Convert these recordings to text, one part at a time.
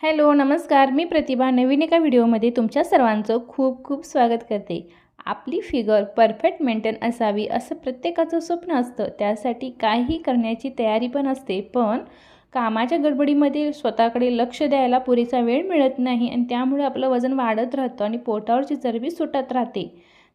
Hello, नमस्कार. मी प्रतिभा नवीन एका व्हिडिओमध्ये तुमच्या सर्वांचं खूप खूप स्वागत करते. आपली फिगर परफेक्ट मेंटेन असावी असं प्रत्येकाचं स्वप्न असतं. त्यासाठी काही करण्याची तयारी पण असते, पण कामाच्या गडबडीमध्ये स्वतःकडे लक्ष द्यायला पुरेसा वेळ मिळत नाही आणि त्यामुळे आपलं वजन वाढत राहतं आणि पोटावरची चरबी सुटत राहते.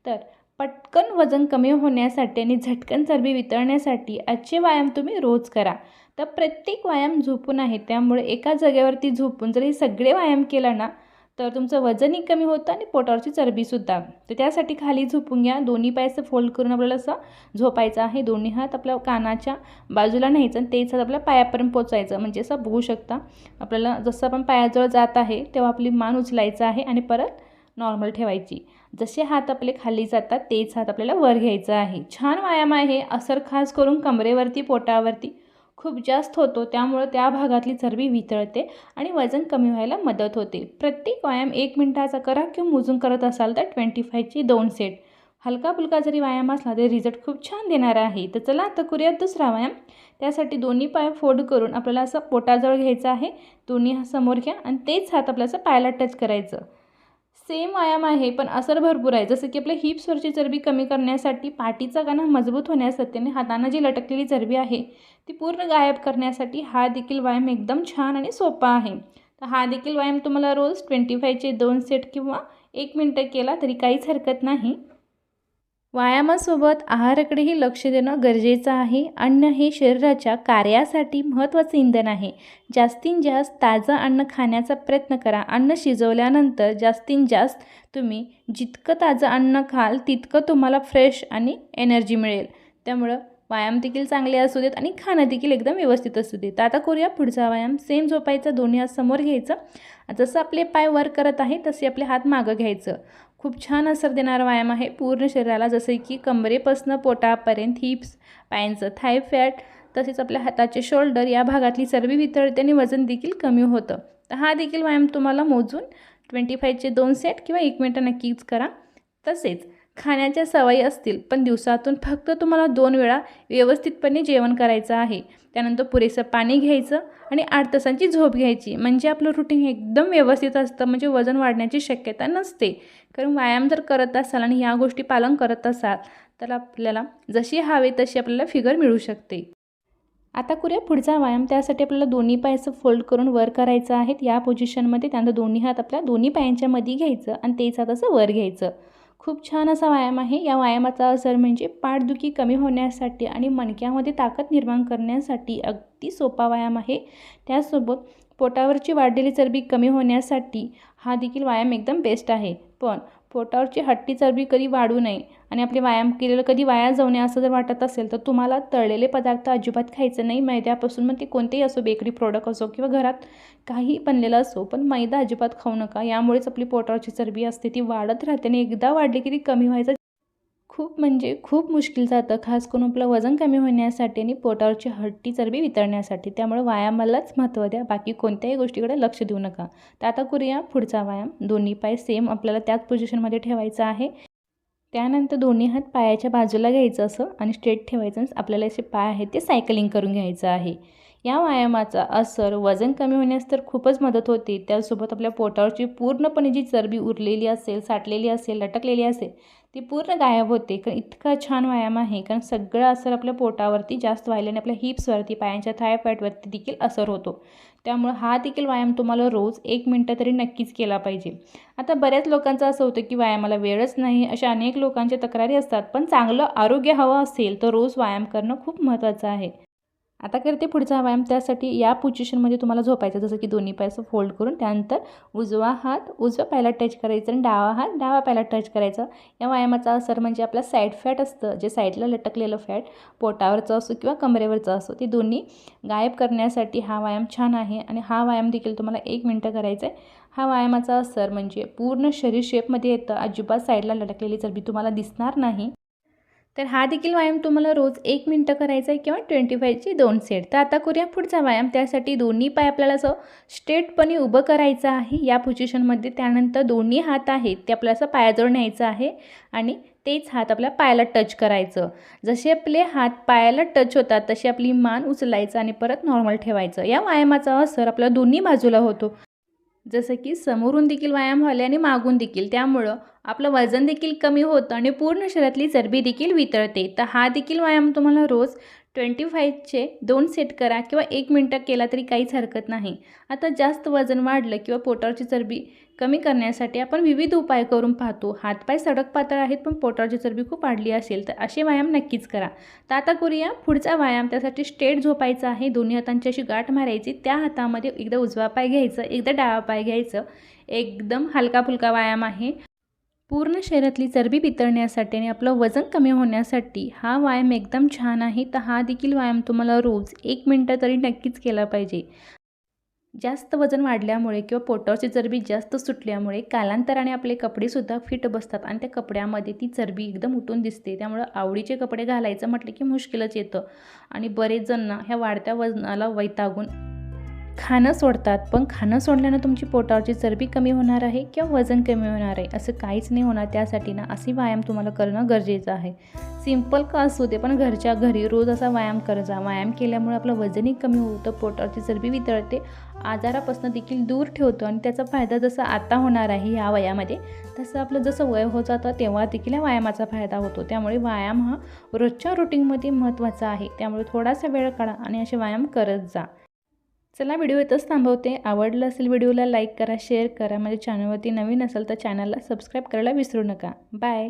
तर पटकन वजन कमी होण्यासाठी आणि झटकन चरबी वितळण्यासाठी आजचे व्यायाम तुम्ही रोज करा. तर प्रत्येक व्यायाम झोपून आहे, त्यामुळे एका जागेवरती झोपून जर हे सगळे व्यायाम केला ना, तर तुमचं वजनही कमी होतं आणि पोटावरची चरबीसुद्धा. तर त्यासाठी खाली झोपून घ्या. दोन्ही पाय असं फोल्ड करून आपल्याला असं झोपायचं आहे. दोन्ही हात आपल्या कानाच्या बाजूला न्यायचं आणि तेच हात आपल्या पायापर्यंत पोचायचं. म्हणजे असं बघू शकता, आपल्याला जसं आपण पायाजवळ जात आहे तेव्हा आपली मान उचलायचं आहे आणि परत नॉर्मल ठेवायची. जसे हात आपले खाली जातात तेच हात आपल्याला वर घ्यायचं आहे. छान व्यायाम आहे. असर खास करून कमरेवरती, पोटावरती खूप जास्त होतो, त्यामुळे त्या भागातली चरबी वितळते आणि वजन कमी व्हायला मदत होते. प्रत्येक व्यायाम 1 मिनिटाचा करा किंवा मोजून करत असाल तर 25चे 2 सेट. हलका फुलका जरी व्यायाम असला तरी रिझल्ट खूप छान देणारा आहे. तर चला आता करूयात दुसरा व्यायाम. त्यासाठी दोन्ही पाय फोल्ड करून आपल्याला असं पोटाजवळ घ्यायचं आहे. दोन्ही हात समोर घ्या आणि तेच हात आपल्याला असं पायाला टच करायचं. सेम व्यायाम आहे, पण असर भरपूर आहे. जसं की आपल्या हिप्सवरची चरबी कमी करण्यासाठी, पाठीचा कणा मजबूत होण्यासाठी आणि हातांना जी लटकलेली चरबी आहे ती पूर्ण गायब करण्यासाठी हा देखील व्यायाम एकदम छान आणि सोपा आहे. तर हा देखील व्यायाम तुम्हाला रोज 25चे 2 सेट किंवा 1 मिनिटं केला तरी काहीच हरकत नाही. व्यायामासोबत आहाराकडेही लक्ष देणं गरजेचं आहे. अन्न हे शरीराच्या कार्यासाठी महत्त्वाचं इंधन आहे. जास्तीत जास्त ताजं अन्न खाण्याचा प्रयत्न करा. अन्न शिजवल्यानंतर जास्तीत जास्त तुम्ही जितकं ताजं अन्न खाल तितकं तुम्हाला फ्रेश आणि एनर्जी मिळेल. त्यामुळं व्यायाम देखील चांगले असू देत आणि खाणं देखील एकदम व्यवस्थित असू देत. आता करूया पुढचा व्यायाम. सेम झोपायचा, दोन्ही हात समोर घ्यायचं. जसं आपले पाय वर करत आहे तसे आपले हात मागं घ्यायचं. खूप छान असर देणारा व्यायाम आहे पूर्ण शरीराला. जसे की कमरेपासून पोटापर्यंत, हिप्स, पायांचं थाय फॅट, तसेच आपल्या हाताचे शोल्डर या भागातली चरबी वितळते आणि वजन देखील कमी होतं. तर हा देखील व्यायाम तुम्हाला मोजून 25चे 2 सेट किंवा 1 मिनिटं नक्कीच करा. तसेच खाण्याच्या सवयी असतील, पण दिवसातून फक्त तुम्हाला 2 वेळा व्यवस्थितपणे जेवण करायचं आहे. त्यानंतर पुरेसं पाणी घ्यायचं आणि 8 तासांची झोप घ्यायची. म्हणजे आपलं रुटीन एकदम व्यवस्थित असतं. म्हणजे वजन वाढण्याची शक्यता नसते. कारण व्यायाम जर करत असाल आणि ह्या गोष्टी पालन करत असाल तर आपल्याला जशी हवे तशी आपल्याला फिगर मिळू शकते. आता करूया पुढचा व्यायाम. त्यासाठी आपल्याला दोन्ही पाय असं फोल्ड करून वर करायचं आहेत या पोझिशनमध्ये. त्यानंतर दोन्ही हात आपल्या दोन्ही पायांच्या मध्ये घ्यायचं आणि तेच हात असं वर घ्यायचं. खूप छान असा व्यायाम आहे. या व्यायामाचा असर म्हणजे पाठदुखी कमी होण्यासाठी आणि मणक्यामध्ये ताकद निर्माण करण्यासाठी अगदी सोपा व्यायाम आहे. त्याचसोबत पोटावरची वाढलेली चरबी कमी होण्यासाठी हा देखील व्यायाम एकदम बेस्ट आहे. पण पोटावरची हट्टी चरबी कधी वाढू नये आणि आपले व्यायाम केलेलं कधी वाया जाऊ नये असं जर वाटत असेल तर तुम्हाला तळलेले पदार्थ अजिबात खायचं नाही. मैद्यापासून मग ते कोणतेही असो, बेकरी प्रोडक्ट असो किंवा घरात काही बनलेलं असो, पण मैदा अजिबात खाऊ नका. यामुळेच आपली पोटावरची चरबी असते ती वाढत राहते आणि एकदा वाढली की ती कमी व्हायचं खूप म्हणजे खूप मुश्किल जातं. खास करून आपलं वजन कमी होण्यासाठी आणि पोटावरची हट्टी चरबी वितळण्यासाठी. त्यामुळे व्यायामालाच महत्त्व द्या, बाकी कोणत्याही गोष्टीकडे लक्ष देऊ नका. तर आता करूया पुढचा व्यायाम. दोन्ही पाय सेम आपल्याला त्याच पोझिशनमध्ये ठेवायचं आहे. त्यानंतर दोन्ही हात पायाच्या बाजूला घ्यायचं असं आणि स्ट्रेट ठेवायचं. आपल्याला असे पाय आहेत ते सायकलिंग करून घ्यायचं आहे. या व्यायामाचा असर वजन कमी होण्यास तर खूपच मदत होते. त्यासोबत आपल्या पोटावरची पूर्णपणे जी चरबी उरलेली असेल, साठलेली असेल, लटकलेली असेल ती पूर्ण गायब होते. कारण इतका छान व्यायाम आहे. कारण सगळं असर आपल्या पोटावरती जास्त व्हायल्याने आपल्या हिप्सवरती, पायांच्या थाय फॅटवरती देखील असर होतो. त्यामुळे हा देखील व्यायाम तुम्हाला रोज 1 मिनिटं तरी नक्कीच केला पाहिजे. आता बऱ्याच लोकांचं असं होतं की व्यायामाला वेळच नाही, अशा अनेक लोकांच्या तक्रारी असतात. पण चांगलं आरोग्य हवं असेल तर रोज व्यायाम करणं खूप महत्त्वाचं आहे. आता करते पुढचा व्यायाम. त्यासाठी या पोझिशनमध्ये तुम्हाला झोपायचं. जसं की दोन्ही पाय असं फोल्ड करून त्यानंतर उजवा हात उजव्या पायाला टच करायचं आणि डावा हात डाव्या पायाला टच करायचं. या व्यायामाचा असर म्हणजे आपला साईड फॅट असतं, जे साईडला लटकलेलं फॅट, पोटावरचं असो किंवा कमरेवरचं असो, ते दोन्ही गायब करण्यासाठी हा व्यायाम छान आहे. आणि हा व्यायाम देखील तुम्हाला 1 मिनिटं करायचा आहे. हा व्यायामाचा असर म्हणजे पूर्ण शरीर शेपमध्ये येतं. अजिबात साईडला लटकलेली चरबी तुम्हाला दिसणार नाही. तर हा देखील व्यायाम तुम्हाला रोज 1 मिनिटं करायचा आहे किंवा 25चे 2 सेट. तर आता करूया पुढचा व्यायाम. त्यासाठी दोन्ही पाय आपल्याला असं स्ट्रेटपणे उभं करायचं आहे या पोझिशनमध्ये. त्यानंतर दोन्ही हात आहेत ते आपल्याला असं पायाजवळ न्यायचं आहे आणि तेच हात आपल्या पायाला टच करायचं. जसे आपले हात पायाला टच होतात तशी आपली मान उचलायचं आणि परत नॉर्मल ठेवायचं. या व्यायामाचा असर आपल्या दोन्ही बाजूला होतो. जसं की समोरून देखील व्यायाम व्हायला आणि मागून देखील, त्यामुळं आपलं वजन देखील कमी होतं आणि पूर्ण शरीरातली चरबी देखील वितळते. तर हा देखील व्यायाम तुम्हाला रोज 25चे 2 सेट करा किंवा 1 मिनिटं केला तरी काहीच हरकत नाही. आता जास्त वजन वाढलं किंवा पोटावरची चरबी कमी करण्यासाठी आपण विविध उपाय करून पाहतो. हातपाय सडक पातळ आहेत पण पोटावरची चरबी खूप वाढली असेल तर असे व्यायाम नक्कीच करा. तर आता करूया पुढचा व्यायाम. त्यासाठी स्ट्रेट झोपायचं आहे. दोन्ही हातांची अशी गाठ मारायची. त्या हातामध्ये एकदा उजवा पाय घ्यायचं, एकदा डावा पाय घ्यायचं. एकदम हलका फुलका व्यायाम आहे. पूर्ण शरीरातली चरबी वितळण्यासाठी आणि आपलं वजन कमी होण्यासाठी हा व्यायाम एकदम छान आहे. तर हा देखील व्यायाम तुम्हाला रोज 1 मिनिटं तरी नक्कीच केला पाहिजे. जास्त वजन वाढल्यामुळे किंवा पोटावरची चरबी जास्त सुटल्यामुळे कालांतराने आपले कपडेसुद्धा फिट बसतात आणि त्या कपड्यामध्ये ती चरबी एकदम उठून दिसते. त्यामुळं आवडीचे कपडे घालायचं म्हटलं की मुश्किलच येतं आणि बरेच जण ह्या वाढत्या वजनाला वैतागून खाणं सोडतात. पण खाणं सोडल्यानं तुमची पोटावरची चरबी कमी होणार आहे किंवा वजन कमी होणार आहे असं काहीच नाही होणार. त्यासाठी ना असे व्यायाम तुम्हाला करणं गरजेचं आहे. सिंपल का असू दे पण घरच्या घरी रोज असा व्यायाम करत जा. व्यायाम केल्यामुळे आपलं वजनही कमी होतं, पोटावरची चरबी वितळते, आजारापासून देखील दूर ठेवतो आणि त्याचा फायदा जसा आता होणार आहे ह्या वयामध्ये तसं आपलं जसं वय होत जातं तेव्हा देखील या व्यायामाचा फायदा होतो. त्यामुळे व्यायाम हा रोजच्या रुटीनमध्ये महत्त्वाचा आहे. त्यामुळे थोडासा वेळ काढा आणि असे व्यायाम करत जा. चला व्हिडिओ इथंच थांबवते. आवडलं असेल व्हिडिओला लाईक करा, शेअर करा. माझ्या चॅनलवरती नवीन असेल तर चॅनलला सबस्क्राईब करायला विसरू नका. बाय.